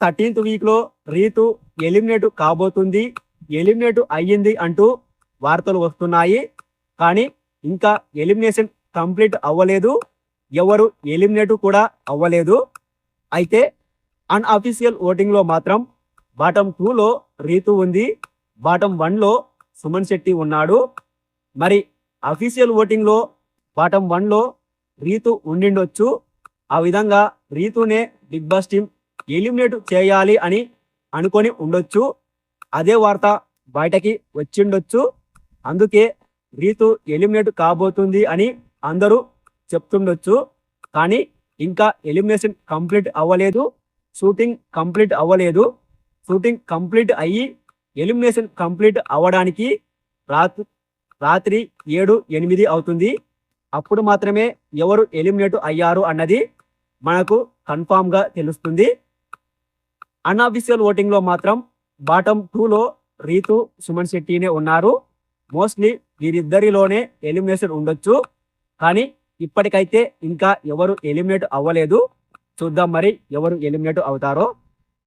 13th week లో Ritu eliminate కాబోతుంది, eliminate అయ్యింది అంటూ వార్తలు వస్తున్నాయి. కానీ ఇంకా ఎలిమినేషన్ కంప్లీట్ అవ్వలేదు, ఎవరు ఎలిమినేట్ కూడా అవ్వలేదు. అయితే అన్అఫీషియల్ ఓటింగ్ లో మాత్రం బాటమ్ 2లో రీతు ఉంది, బాటమ్ 1లో సుమన్ శెట్టి ఉన్నాడు. మరి అఫీషియల్ ఓటింగ్ లో బాటమ్ 1లో రీతు ఉండిండొచ్చు. ఆ విధంగా రీతునే బిగ్ బాస్ టీం ఎలిమినేట్ చేయాలి అని అనుకొని ఉండొచ్చు. అదే వార్త బయటకి వచ్చిండొచ్చు. అందుకే రీతు ఎలిమినేట్ కాబోతుంది అని అందరూ చెప్తుండొచ్చు. కానీ ఇంకా ఎలిమినేషన్ కంప్లీట్ అవ్వలేదు, షూటింగ్ కంప్లీట్ అవ్వలేదు. షూటింగ్ కంప్లీట్ అయ్యి ఎలిమినేషన్ కంప్లీట్ అవ్వడానికి రాత్రి 7-8 అవుతుంది. అప్పుడు మాత్రమే ఎవరు ఎలిమినేట్ అయ్యారు అన్నది మనకు కన్ఫామ్ గా తెలుస్తుంది. అన్అఫీషియల్ ఓటింగ్ లో మాత్రం బాటమ్ 2లో రీతు సుమన్ శెట్టినే ఉన్నారు. మోస్ట్లీ వీరిద్దరిలోనే ఎలిమినేషన్ ఉండొచ్చు. కానీ ఇప్పటికైతే ఇంకా ఎవరు ఎలిమినేట్ అవ్వలేదు. చూద్దాం మరి ఎవరు ఎలిమినేట్ అవుతారో.